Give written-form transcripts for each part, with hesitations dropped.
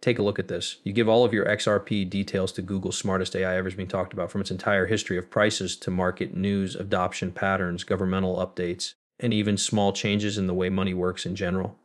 Take a look at this. You give all of your XRP details to Google's smartest AI ever being talked about, from its entire history of prices to market news, adoption patterns, governmental updates, and even small changes in the way money works in general.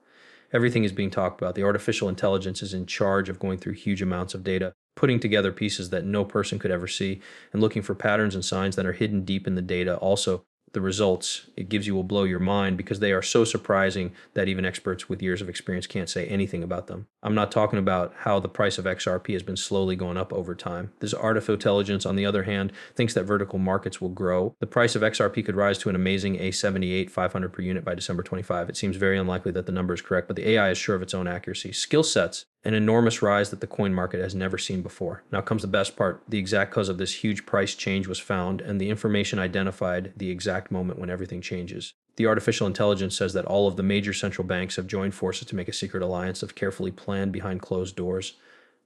Everything is being talked about. The artificial intelligence is in charge of going through huge amounts of data, putting together pieces that no person could ever see, and looking for patterns and signs that are hidden deep in the data. Also, the results it gives you will blow your mind because they are so surprising that even experts with years of experience can't say anything about them. I'm not talking about how the price of XRP has been slowly going up over time. This artificial intelligence, on the other hand, thinks that vertical markets will grow. The price of XRP could rise to an amazing A78,500 per unit by December 25. It seems very unlikely that the number is correct, but the AI is sure of its own accuracy. Skill sets, an enormous rise that the coin market has never seen before. Now comes the best part. The exact cause of this huge price change was found, and the information identified the exact moment when everything changes. The artificial intelligence says that all of the major central banks have joined forces to make a secret alliance of carefully planned behind closed doors.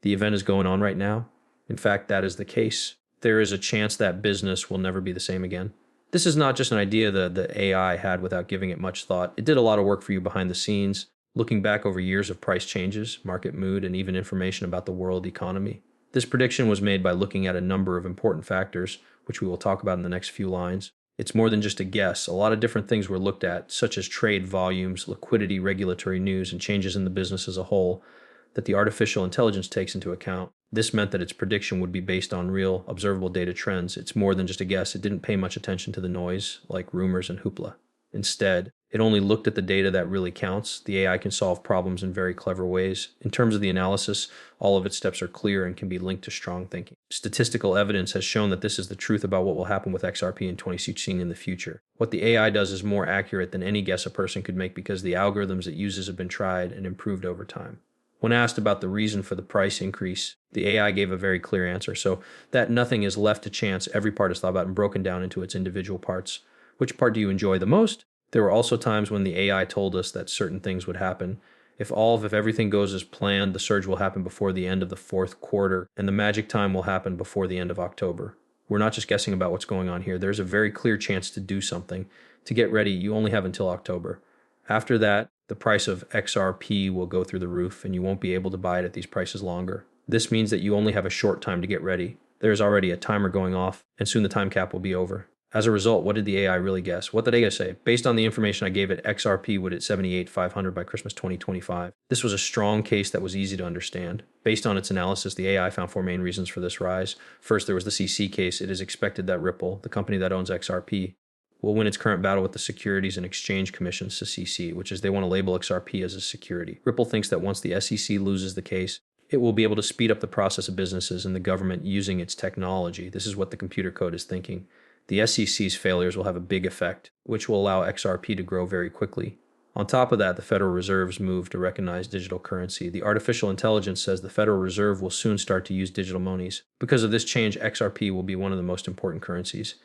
The event is going on right now. In fact, that is the case. There is a chance that business will never be the same again. This is not just an idea that the AI had without giving it much thought. It did a lot of work for you behind the scenes, looking back over years of price changes, market mood, and even information about the world economy. This prediction was made by looking at a number of important factors, which we will talk about in the next few lines. It's more than just a guess. A lot of different things were looked at, such as trade volumes, liquidity, regulatory news, and changes in the business as a whole, that the artificial intelligence takes into account. This meant that its prediction would be based on real, observable data trends. It's more than just a guess. It didn't pay much attention to the noise, like rumors and hoopla. Instead, it only looked at the data that really counts. The AI can solve problems in very clever ways. In terms of the analysis, all of its steps are clear and can be linked to strong thinking. Statistical evidence has shown that this is the truth about what will happen with XRP in 2016 in the future. What the AI does is more accurate than any guess a person could make because the algorithms it uses have been tried and improved over time. When asked about the reason for the price increase, the AI gave a very clear answer. So that nothing is left to chance, every part is thought about and broken down into its individual parts. Which part do you enjoy the most? There were also times when the AI told us that certain things would happen. If everything goes as planned, the surge will happen before the end of the fourth quarter, and the magic time will happen before the end of October. We're not just guessing about what's going on here. There's a very clear chance to do something. To get ready, you only have until October. After that, the price of XRP will go through the roof, and you won't be able to buy it at these prices longer. This means that you only have a short time to get ready. There is already a timer going off, and soon the time cap will be over. As a result, what did the AI really guess? What did AI say? Based on the information I gave it, XRP would hit 78,500 by Christmas 2025. This was a strong case that was easy to understand. Based on its analysis, the AI found four main reasons for this rise. First, there was the CC case. It is expected that Ripple, the company that owns XRP, will win its current battle with the Securities and Exchange Commission's SEC, which is they want to label XRP as a security. Ripple thinks that once the SEC loses the case, it will be able to speed up the process of businesses and the government using its technology. This is what the computer code is thinking. The SEC's failures will have a big effect, which will allow XRP to grow very quickly. On top of that, the Federal Reserve's move to recognize digital currency. The artificial intelligence says the Federal Reserve will soon start to use digital monies. Because of this change, XRP will be one of the most important currencies.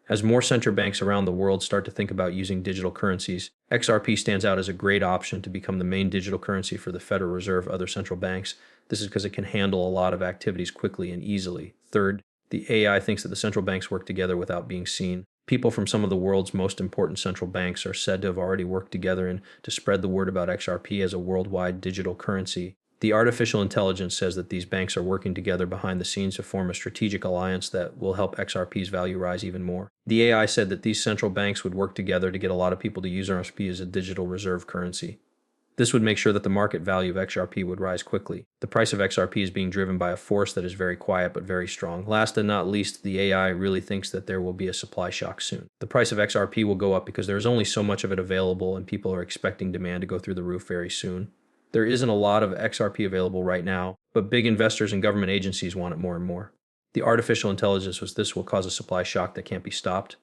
As more central banks around the world start to think about using digital currencies, XRP stands out as a great option to become the main digital currency for the Federal Reserve, other central banks. This is because it can handle a lot of activities quickly and easily. Third, the AI thinks that the central banks work together without being seen. People from some of the world's most important central banks are said to have already worked together and to spread the word about XRP as a worldwide digital currency. The artificial intelligence says that these banks are working together behind the scenes to form a strategic alliance that will help XRP's value rise even more. The AI said that these central banks would work together to get a lot of people to use XRP as a digital reserve currency. This would make sure that the market value of XRP would rise quickly. The price of XRP is being driven by a force that is very quiet but very strong. Last and not least, the AI really thinks that there will be a supply shock soon. The price of XRP will go up because there is only so much of it available and people are expecting demand to go through the roof very soon. There isn't a lot of XRP available right now, but big investors and government agencies want it more and more. The artificial intelligence was this will cause a supply shock that can't be stopped.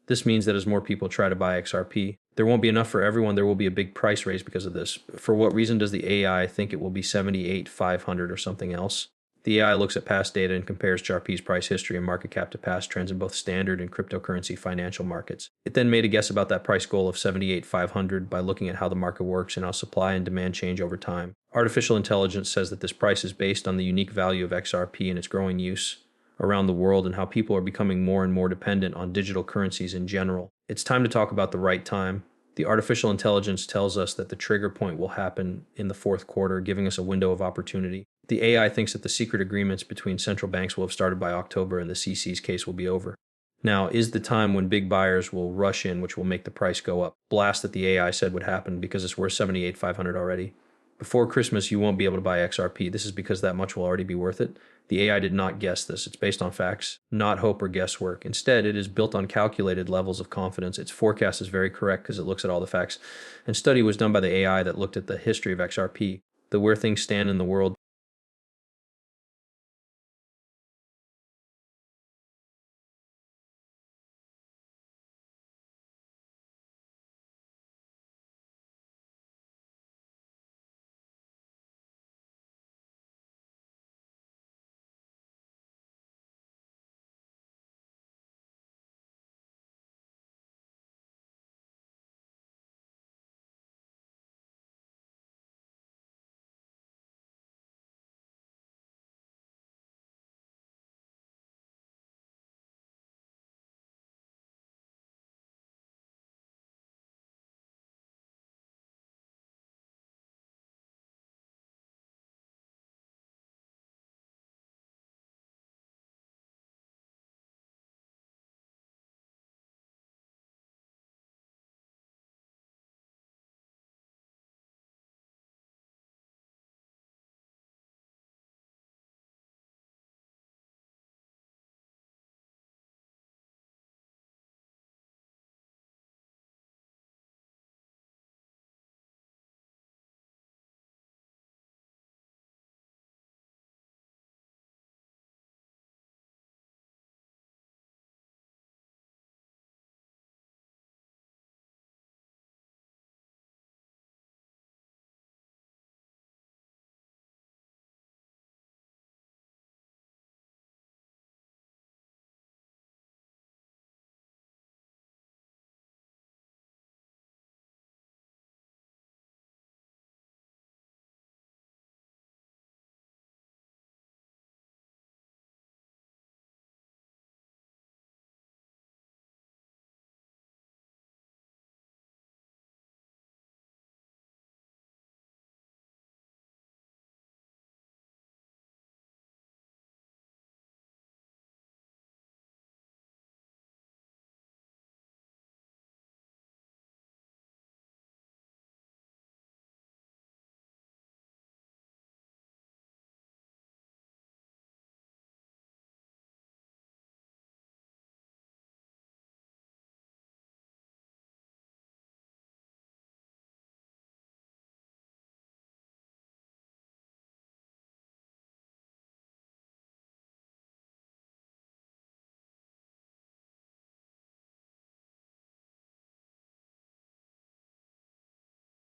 This means that as more people try to buy XRP, there won't be enough for everyone. There will be a big price raise because of this. For what reason does the AI think it will be 78,500 or something else? The AI looks at past data and compares XRP's price history and market cap to past trends in both standard and cryptocurrency financial markets. It then made a guess about that price goal of 78,500 by looking at how the market works and how supply and demand change over time. Artificial intelligence says that this price is based on the unique value of XRP and its growing use around the world and how people are becoming more and more dependent on digital currencies in general. It's time to talk about the right time. The artificial intelligence tells us that the trigger point will happen in the fourth quarter, giving us a window of opportunity. The AI thinks that the secret agreements between central banks will have started by October and the CC's case will be over. Now is the time when big buyers will rush in, which will make the price go up. Blast that the AI said would happen because it's worth 78,500 already. Before Christmas, you won't be able to buy XRP. This is because that much will already be worth it. The AI did not guess this. It's based on facts, not hope or guesswork. Instead, it is built on calculated levels of confidence. Its forecast is very correct because it looks at all the facts. And study was done by the AI that looked at the history of XRP, the where things stand in the world,